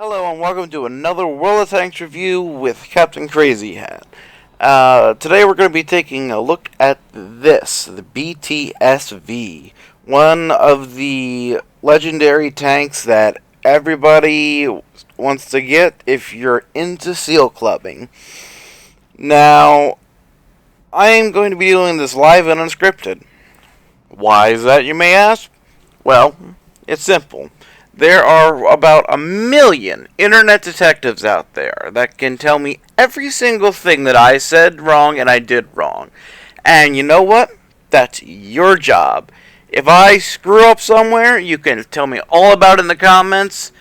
Hello and welcome to another World of Tanks review with Captaincrazyhat. Today we're going to be taking a look at the BTS V, one of the legendary tanks that everybody wants to get if you're into seal clubbing. Now, I am going to be doing this live and unscripted. Why is that, you may ask? Well, it's simple. There are about 1,000,000 internet detectives out there that can tell me every single thing that I said wrong and I did wrong. And you know what? That's your job. If I screw up somewhere, you can tell me all about it in the comments.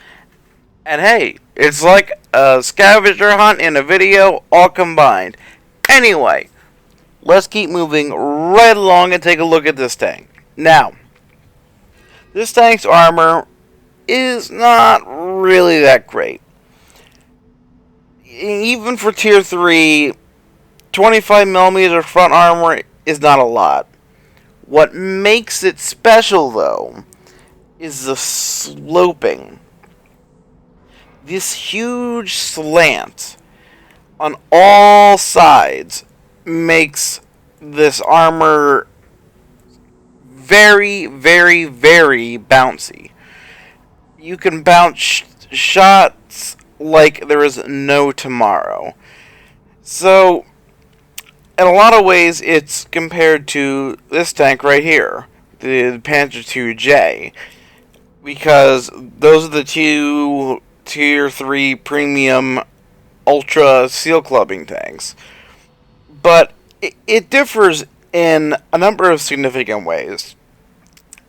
And hey, it's like a scavenger hunt in a video all combined. Anyway, let's keep moving right along and take a look at this tank. Now, this tank's armor is not really that great. Even for tier 3, 25mm front armor is not a lot. What makes it special, though, is the sloping. This huge slant on all sides makes this armor very, very, very bouncy. You can bounce shots like there is no tomorrow. So, in a lot of ways, it's compared to this tank right here, the Panzer II-J, because those are the two tier 3 premium ultra seal clubbing tanks. But it differs in a number of significant ways,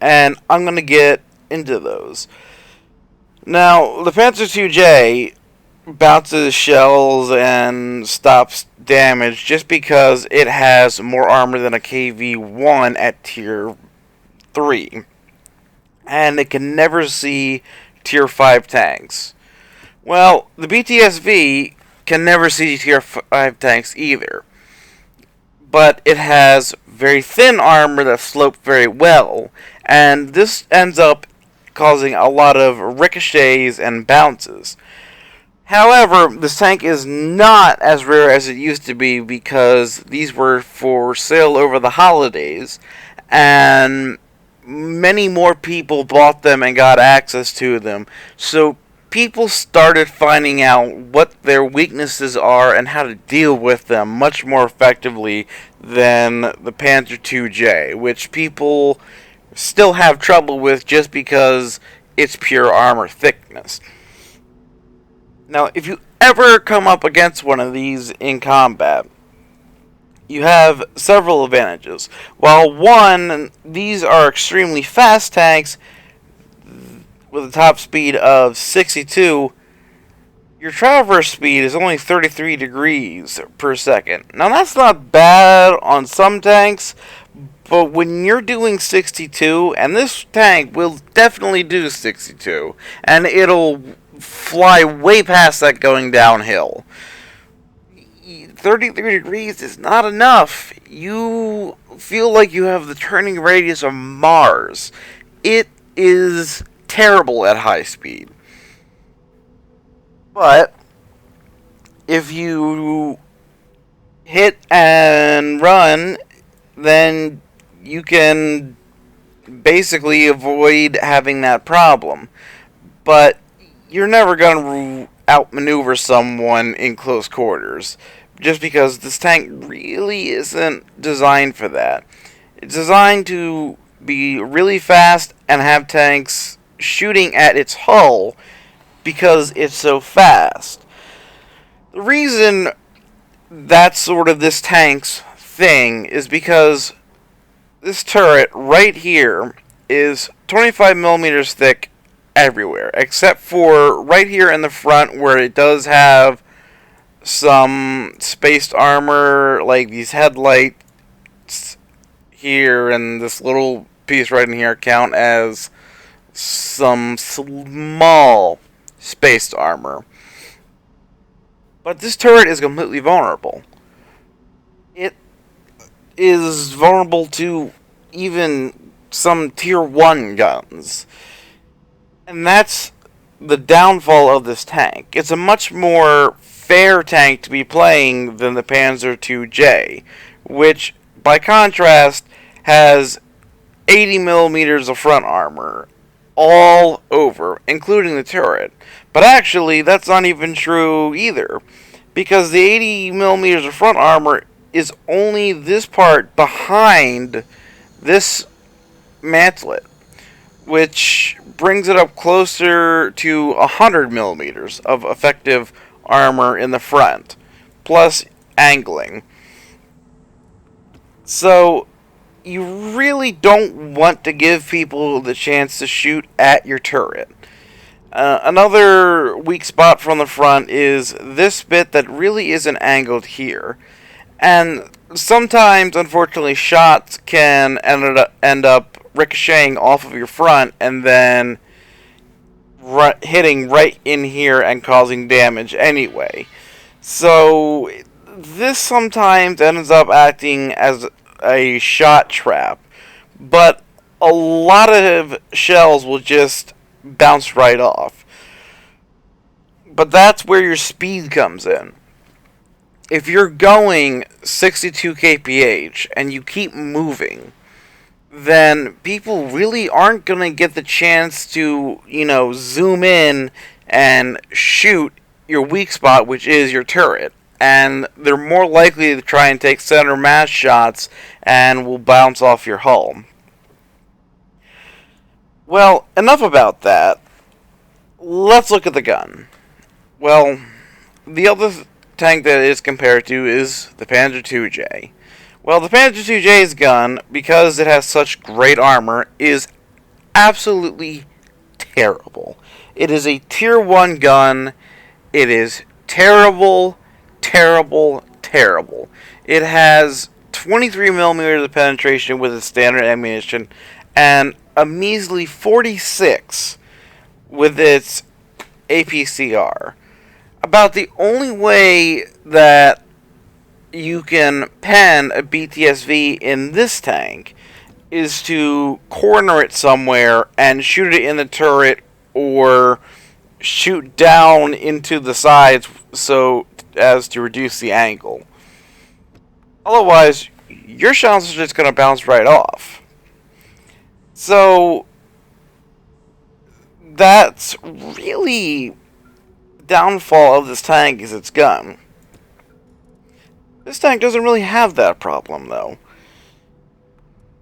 and I'm going to get into those. Now, the Panzer II-J bounces shells and stops damage just because it has more armor than a KV-1 at tier 3. And it can never see tier 5 tanks. Well, the BTS V can never see tier 5 tanks either. But it has very thin armor that slopes very well, and this ends up causing a lot of ricochets and bounces. However, this tank is not as rare as it used to be because these were for sale over the holidays, and many more people bought them and got access to them. So people started finding out what their weaknesses are and how to deal with them much more effectively than the Panzer II-J, which people still have trouble with just because it's pure armor thickness. Now, if you ever come up against one of these in combat, you have several advantages. While one, these are extremely fast tanks with a top speed of 62, your traverse speed is only 33 degrees per second. Now, that's not bad on some tanks, but when you're doing 62, and this tank will definitely do 62, and it'll fly way past that going downhill. 33 degrees is not enough. You feel like you have the turning radius of Mars. It is terrible at high speed. But if you hit and run, then you can basically avoid having that problem. But you're never going to outmaneuver someone in close quarters, just because this tank really isn't designed for that. It's designed to be really fast and have tanks shooting at its hull because it's so fast. The reason that's sort of this tank's thing is because this turret right here is 25mm thick everywhere, except for right here in the front where it does have some spaced armor, like these headlights here and this little piece right in here count as some small spaced armor. But this turret is completely vulnerable. It is vulnerable to even some tier 1 guns. And that's the downfall of this tank. It's a much more fair tank to be playing than the Panzer II-J, which, by contrast, has 80 millimeters of front armor all over, including the turret. But actually, that's not even true either, because the 80 millimeters of front armor is only this part behind this mantlet, which brings it up closer to 100 millimeters of effective armor in the front, plus angling. So, you really don't want to give people the chance to shoot at your turret. Another weak spot from the front is this bit that really isn't angled here. And sometimes, unfortunately, shots can end up ricocheting off of your front and then hitting right in here and causing damage anyway. So, this sometimes ends up acting as a shot trap, but a lot of shells will just bounce right off. But that's where your speed comes in. If you're going 62 kph and you keep moving, then people really aren't going to get the chance to, zoom in and shoot your weak spot, which is your turret. And they're more likely to try and take center mass shots and will bounce off your hull. Well, enough about that. Let's look at the gun. Well, the other tank that it is compared to is the Panzer II-J. Well, the Panzer II-J's gun, because it has such great armor, is absolutely terrible. It is a tier 1 gun. It is terrible, terrible, terrible. It has 23 millimeters of penetration with its standard ammunition, and a measly 46 with its APCR. About the only way that you can pen a BTS V in this tank is to corner it somewhere and shoot it in the turret or shoot down into the sides so as to reduce the angle. Otherwise, your shots are just going to bounce right off. So, that's really the downfall of this tank is its gun. This tank doesn't really have that problem, though,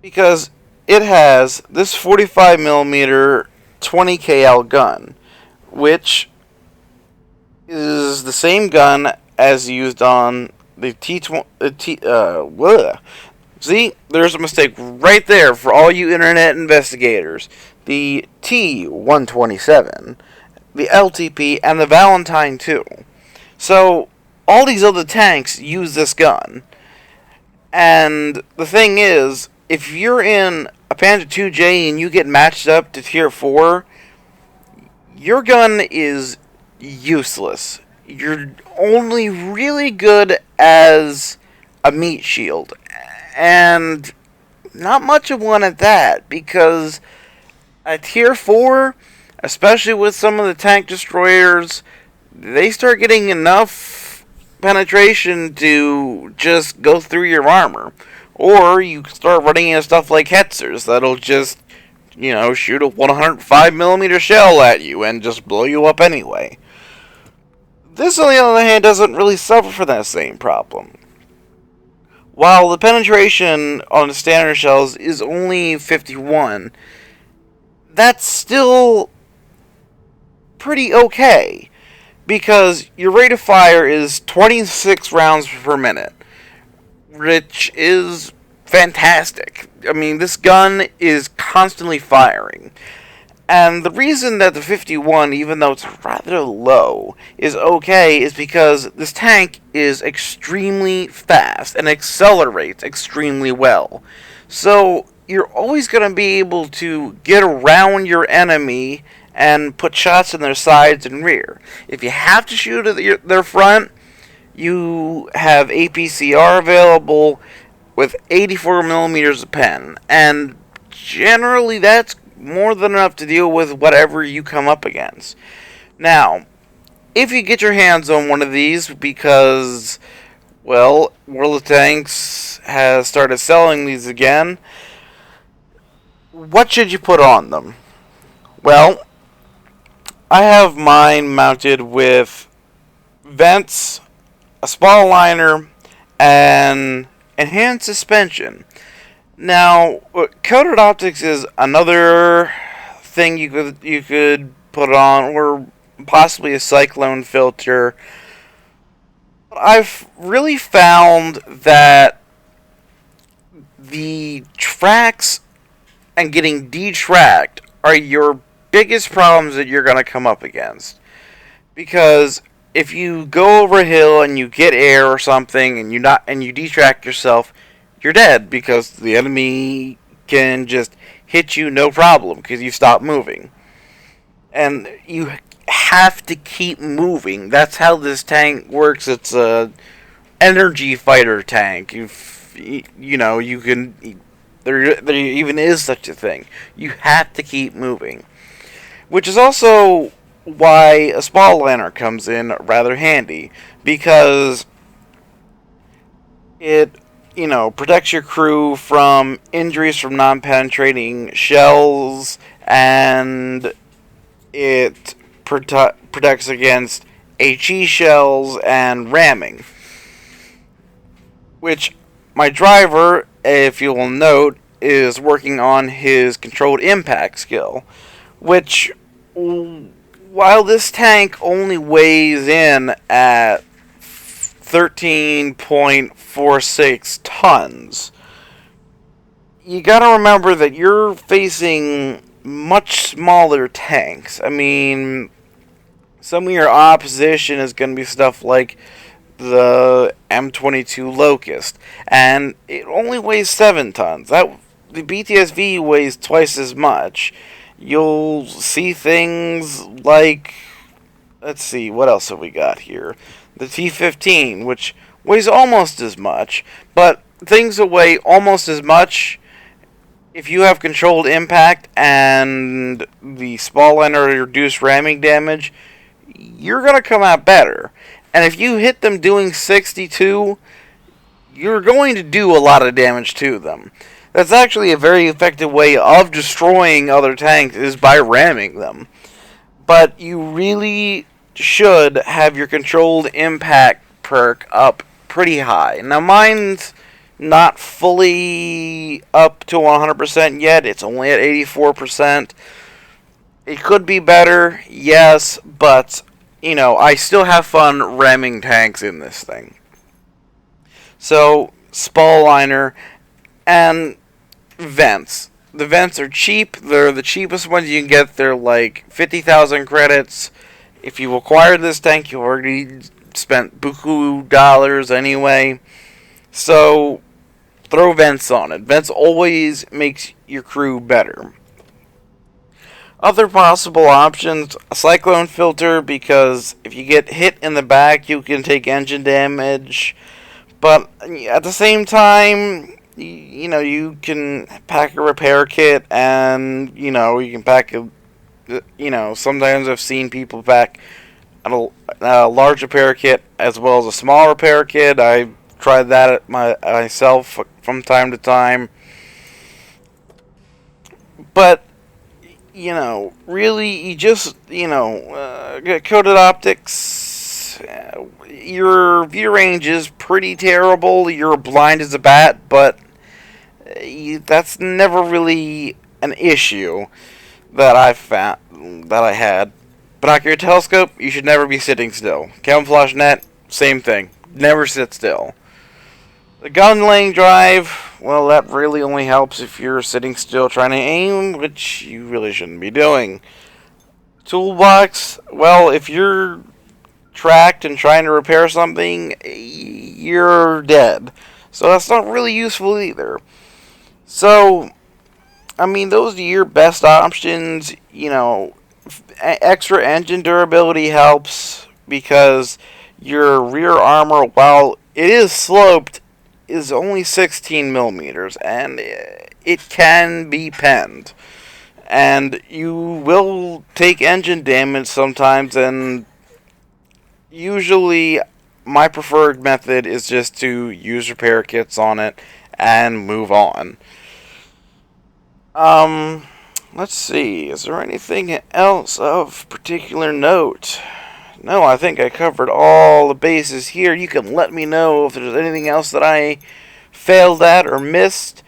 because it has this 45mm 20 kl gun, which is the same gun as used on the See, there's a mistake right there for all you internet investigators. The T-127, the LTP, and the Valentine II. So, all these other tanks use this gun. And the thing is, if you're in a Panzer II-J and you get matched up to Tier 4, your gun is useless. You're only really good as a meat shield. And not much of one at that, because at Tier 4, especially with some of the tank destroyers, they start getting enough penetration to just go through your armor. Or you start running into stuff like Hetzers that'll just, shoot a 105mm shell at you and just blow you up anyway. This, on the other hand, doesn't really suffer from that same problem. While the penetration on the standard shells is only 51, that's still pretty okay, because your rate of fire is 26 rounds per minute, which is fantastic. I mean, this gun is constantly firing. And the reason that the 51, even though it's rather low, is okay is because this tank is extremely fast and accelerates extremely well. So you're always going to be able to get around your enemy and put shots in their sides and rear. If you have to shoot at their front, you have APCR available with 84mm of pen. And generally that's more than enough to deal with whatever you come up against. Now, if you get your hands on one of these, because, well, World of Tanks has started selling these again, what should you put on them? Well, I have mine mounted with vents, a spall liner, and enhanced suspension. Now, coated optics is another thing you could put on, or possibly a cyclone filter. But I've really found that the tracks and getting detracked are your biggest problems that you're going to come up against. Because if you go over a hill and you get air or something and you detract yourself, you're dead because the enemy can just hit you no problem because you stop moving. And you have to keep moving. That's how this tank works. It's a energy fighter tank. You can there even is such a thing. You have to keep moving, which is also why a spall liner comes in rather handy, because it protects your crew from injuries from non-penetrating shells, and it protects against HE shells and ramming, which my driver, if you will note, is working on his controlled impact skill, which, while this tank only weighs in at 13.46 tons, you gotta remember that you're facing much smaller tanks. I mean, some of your opposition is going to be stuff like the M22 Locust, and it only weighs 7 tons. The BTS V weighs twice as much. You'll see things like, let's see, what else have we got here? The T-15, which weighs almost as much, but things that weigh almost as much, if you have controlled impact and the spall liner reduced ramming damage, you're going to come out better. And if you hit them doing 62, you're going to do a lot of damage to them. That's actually a very effective way of destroying other tanks, is by ramming them. But you really should have your controlled impact perk up pretty high. Now mine's not fully up to 100% yet. It's only at 84%. It could be better, yes, but I still have fun ramming tanks in this thing. So, spall liner and vents. The vents are cheap. They're the cheapest ones you can get. They're like 50,000 credits. If you acquire this tank, you already spent buku dollars anyway. So, throw vents on it. Vents always makes your crew better. Other possible options, a cyclone filter, because if you get hit in the back, you can take engine damage. But at the same time, you can pack a repair kit, and, you can pack sometimes I've seen people pack a large repair kit as well as a small repair kit. I tried that myself from time to time. But really, you just, get coated optics. Your view range is pretty terrible. You're blind as a bat, but that's never really an issue that I had. Binocular telescope, you should never be sitting still. Camouflage net, same thing. Never sit still. The gun laying drive, well, that really only helps if you're sitting still trying to aim, which you really shouldn't be doing. Toolbox, well, if you're tracked and trying to repair something, you're dead. So that's not really useful either. So, those are your best options. Extra engine durability helps because your rear armor, while it is sloped, is only 16 millimeters, and it can be penned. And you will take engine damage sometimes, and usually my preferred method is just to use repair kits on it and move on. Let's see, is there anything else of particular note? No, I think I covered all the bases here. You can let me know if there's anything else that I failed at or missed.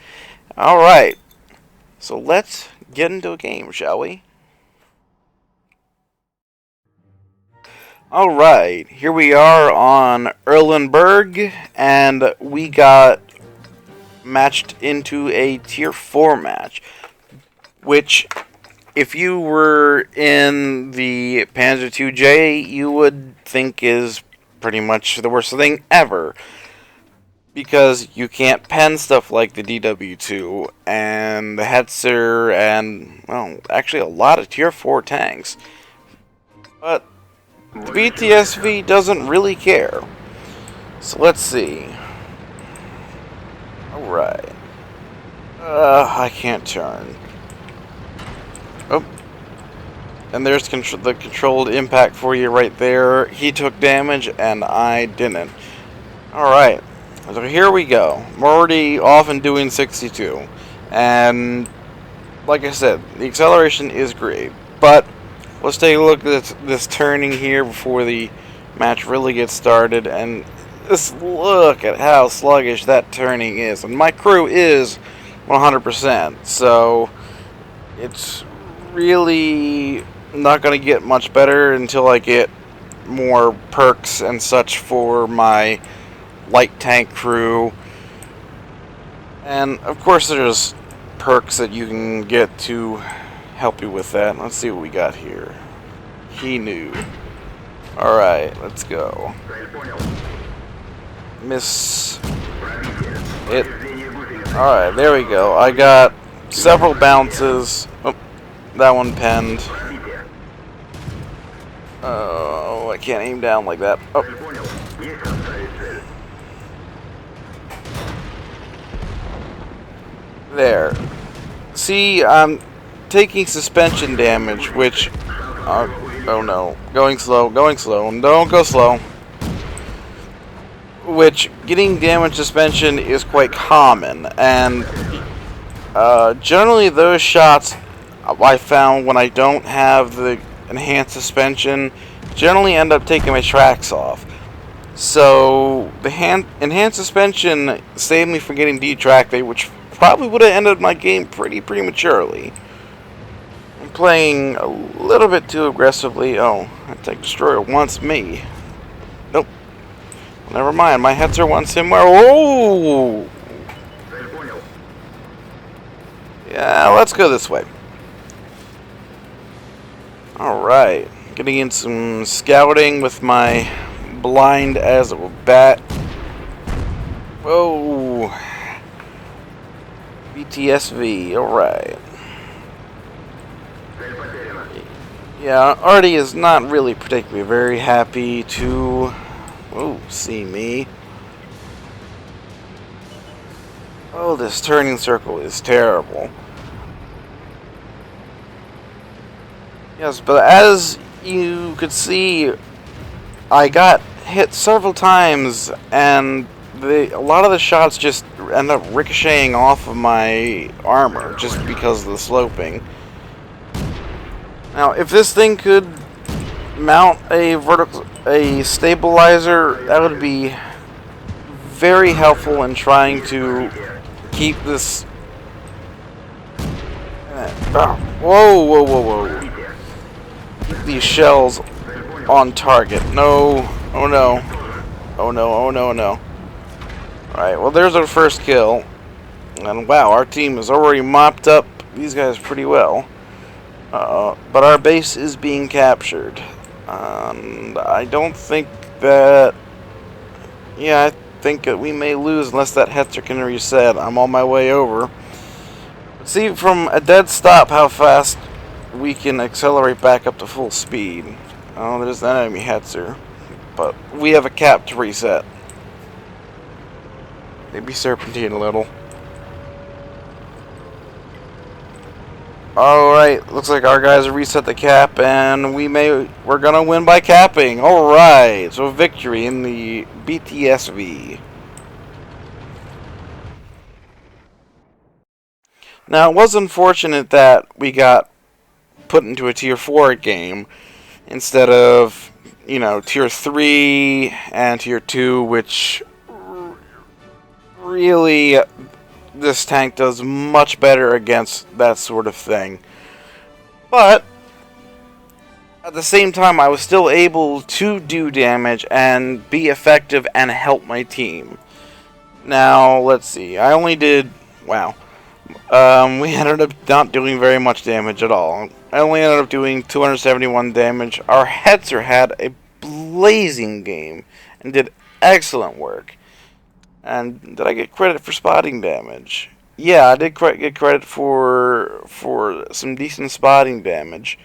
Alright, so let's get into a game, shall we? Alright, here we are on Erlenberg, and we got matched into a Tier 4 match, which, if you were in the Panzer II-J, you would think is pretty much the worst thing ever. Because you can't pen stuff like the DW2 and the Hetzer and, well, actually a lot of Tier 4 tanks. But the BTS V doesn't really care. So let's see. Alright. I can't turn. Oh. And there's the controlled impact for you right there. He took damage and I didn't. Alright. So here we go. I'm already off and doing 62. And like I said, the acceleration is great. But let's take a look at this turning here before the match really gets started. And just look at how sluggish that turning is. And my crew is 100%. So it's really not going to get much better until I get more perks and such for my light tank crew. And of course there's perks that you can get to help you with that. Let's see what we got here. He knew. Alright, let's go. Miss it. Alright, there we go. I got several bounces. Oh, that one penned. Oh, I can't aim down like that. Oh. There. See, I'm taking suspension damage, which... oh no. Going slow, going slow. Don't go slow. Which, getting damage suspension is quite common. And generally those shots I found when I don't have the enhanced suspension generally end up taking my tracks off. So, the enhanced suspension saved me from getting detracked, which probably would have ended my game pretty prematurely. I'm playing a little bit too aggressively. Oh, that tank destroyer wants me. Nope. Never mind, my Hetzer wants him where. Oh! Yeah, let's go this way. Alright. Getting in some scouting with my blind as a bat. Whoa. BTS V, alright. Yeah, Artie is not really particularly very happy to see me. Oh, this turning circle is terrible. Yes, but as you could see, I got hit several times, and a lot of the shots just end up ricocheting off of my armor just because of the sloping. Now, if this thing could mount a stabilizer, that would be very helpful in trying to keep this. Whoa, whoa, whoa, whoa! Keep these shells on target. No, oh no, oh no, oh no, no. Alright, well there's our first kill. And wow, our team has already mopped up these guys pretty well. But our base is being captured. And I don't think that... Yeah, I think that we may lose unless that Hetzer can reset. I'm on my way over. Let's see from a dead stop how fast we can accelerate back up to full speed. Oh, there's that enemy Hetzer. But we have a cap to reset. Maybe serpentine a little. Alright, looks like our guys have reset the cap, and we're gonna win by capping. Alright, so victory in the BTS V. Now, it was unfortunate that we got put into a Tier 4 game instead of, Tier 3 and Tier 2, which really, this tank does much better against that sort of thing. But at the same time, I was still able to do damage and be effective and help my team. Now, let's see. I only did... Wow. We ended up not doing very much damage at all. I only ended up doing 271 damage. Our Hetzer had a blazing game and did excellent work. And did I get credit for spotting damage? Yeah, I did get credit for some decent spotting damage.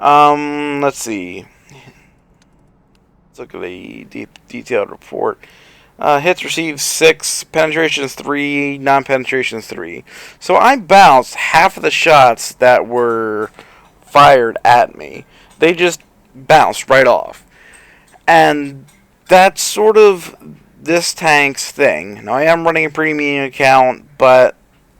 Let's see. Let's look at a detailed report. Hits received 6, penetrations 3, non-penetrations 3. So I bounced half of the shots that were fired at me. They just bounced right off. And that's sort of this tank's thing. Now, I am running a premium account, but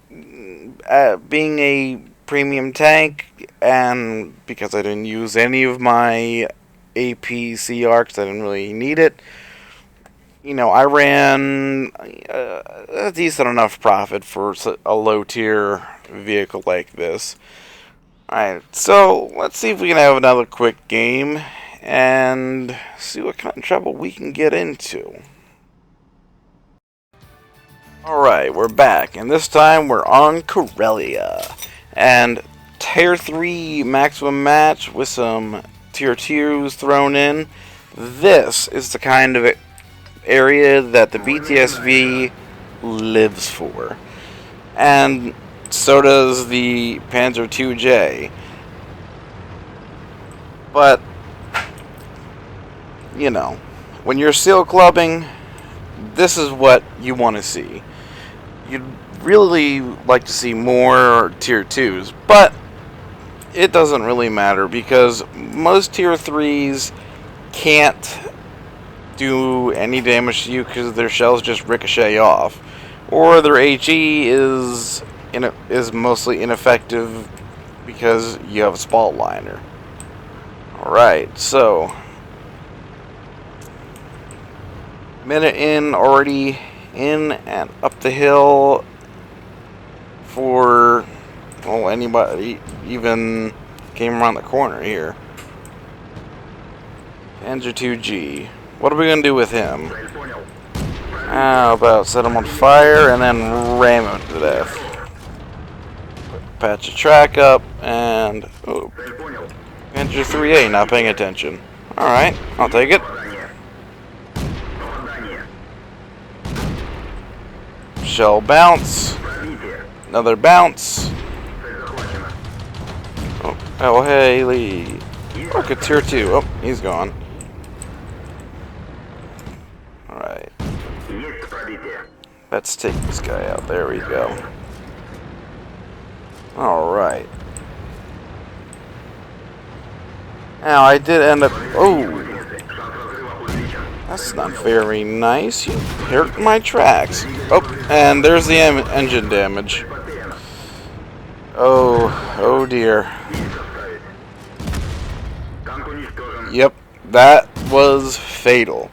being a premium tank, and because I didn't use any of my APC arcs, I didn't really need it. I ran a decent enough profit for a low tier vehicle like this. Alright, so let's see if we can have another quick game and see what kind of trouble we can get into. Alright, we're back, and this time we're on Corellia. And Tier 3 maximum match with some Tier 2s thrown in. This is the kind of area that the BTS V lives for. And so does the Panzer IIJ. But, when you're seal clubbing, this is what you want to see. You'd really like to see more Tier 2s, but it doesn't really matter because most Tier 3s can't do any damage to you because their shells just ricochet off, or their HE is mostly ineffective because you have a spalt liner. Alright, so minute in, already in and up the hill for, well, anybody even came around the corner here. Panzer 2G. What are we going to do with him? How about set him on fire and then ram him to death? Patch a track up and... Oh, Panzer 3A not paying attention. Alright, I'll take it. Shell bounce. Another bounce. Oh, hey, Lee. Look at Tier 2. Oh, he's gone. Alright. Let's take this guy out. There we go. Alright. Now, I did end up... Oh! That's not very nice. You hurt my tracks. Oh, and there's the engine damage. Oh dear. Yep, that was fatal.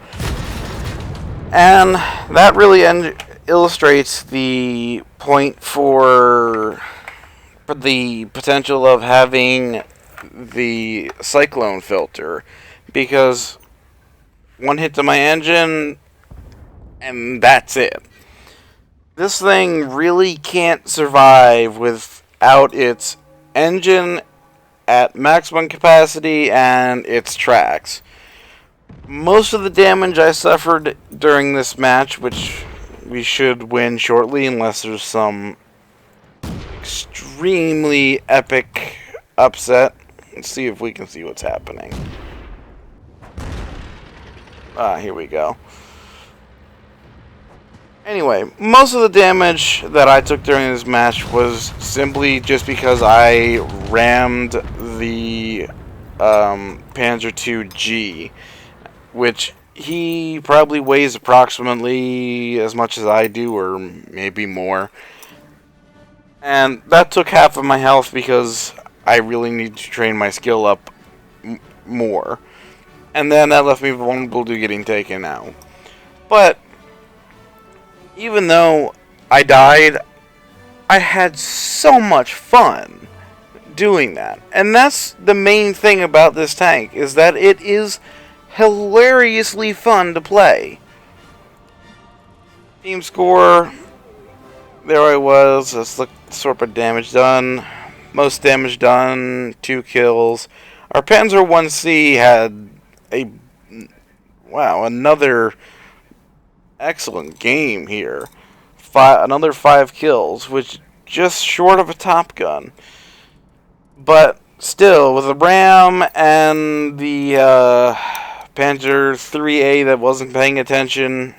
And that really illustrates the point for the potential of having the cyclone filter, because one hit to my engine and that's it. This thing really can't survive without its engine at maximum capacity and its tracks. Most of the damage I suffered during this match, which we should win shortly unless there's some extremely epic upset. Let's see if we can see what's happening. Here we go. Anyway, most of the damage that I took during this match was simply just because I rammed the Panzer II-G, which he probably weighs approximately as much as I do, or maybe more. And that took half of my health because I really need to train my skill up more. And then that left me vulnerable to getting taken out. But even though I died, I had so much fun doing that. And that's the main thing about this tank, is that it is hilariously fun to play. Team score, there I was. Let's look sort of damage done. Most damage done, 2 kills. Our Panzer 1C had another excellent game here. Another 5 kills, which just short of a Top Gun. But still, with the RAM and the Panzer 3A that wasn't paying attention,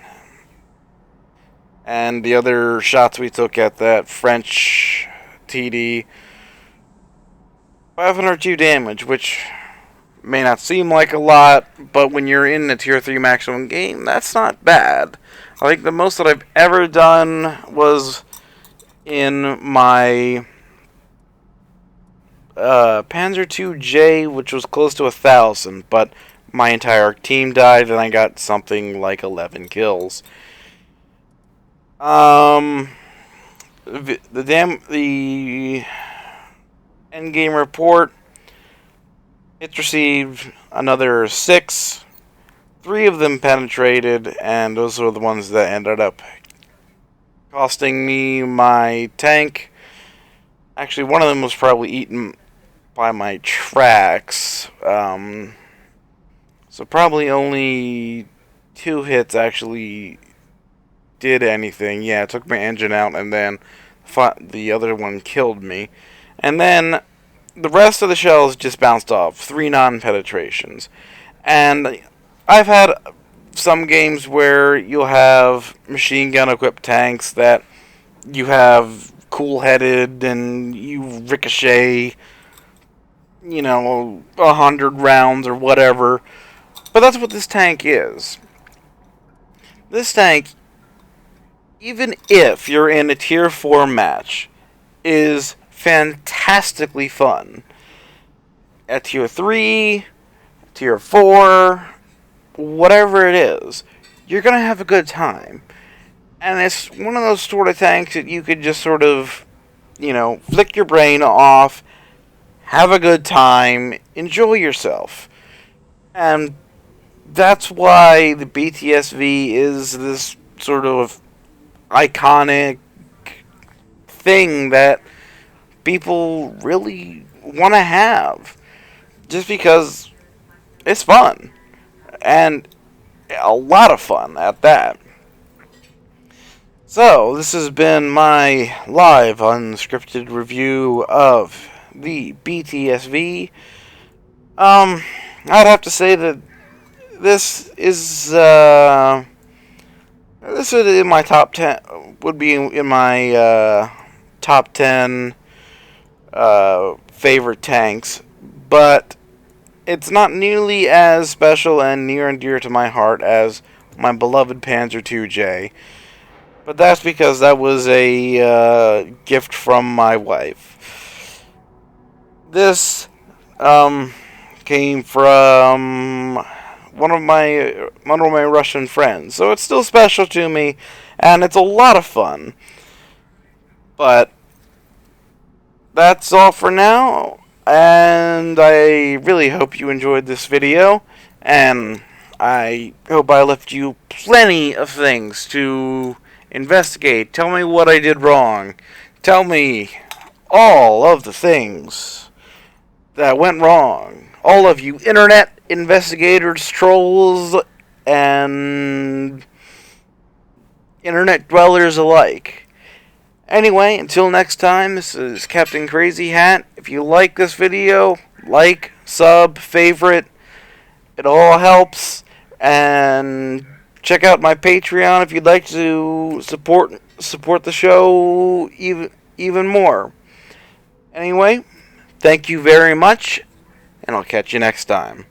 and the other shots we took at that French TD, 502 damage, which may not seem like a lot, but when you're in a tier 3 maximum game, that's not bad. I think the most that I've ever done was in my Panzer II-J, which was close to 1,000, but my entire team died and I got something like 11 kills. The endgame report, it received another 6. 3 of them penetrated, and those were the ones that ended up costing me my tank. Actually, one of them was probably eaten by my tracks. So probably only 2 hits actually did anything. Yeah, it took my engine out, and then the other one killed me. And then the rest of the shells just bounced off. 3 non-penetrations. And I've had some games where you'll have machine gun equipped tanks that you have cool-headed and you ricochet, 100 rounds or whatever. But that's what this tank is. This tank, even if you're in a tier 4 match, is fantastically fun. At tier 3, tier 4, whatever it is, you're going to have a good time. And it's one of those sort of tanks that you could just sort of, flick your brain off, have a good time, enjoy yourself. And that's why the BTS V is this sort of iconic thing that people really want to have. Just because it's fun. And a lot of fun at that. So, this has been my live unscripted review of the BTS V. I'd have to say that this is in my top 10, would be in my top 10 favorite tanks, but it's not nearly as special and near and dear to my heart as my beloved Panzer II-J. But that's because that was a gift from my wife. This came from one of my Russian friends, so it's still special to me, and it's a lot of fun. But that's all for now, and I really hope you enjoyed this video, and I hope I left you plenty of things to investigate. Tell me what I did wrong. Tell me all of the things that went wrong. All of you internet investigators, trolls, and internet dwellers alike. Anyway, until next time, this is Captaincrazyhat. If you like this video, like, sub, favorite. It all helps. And check out my Patreon if you'd like to support the show even more. Anyway, thank you very much, and I'll catch you next time.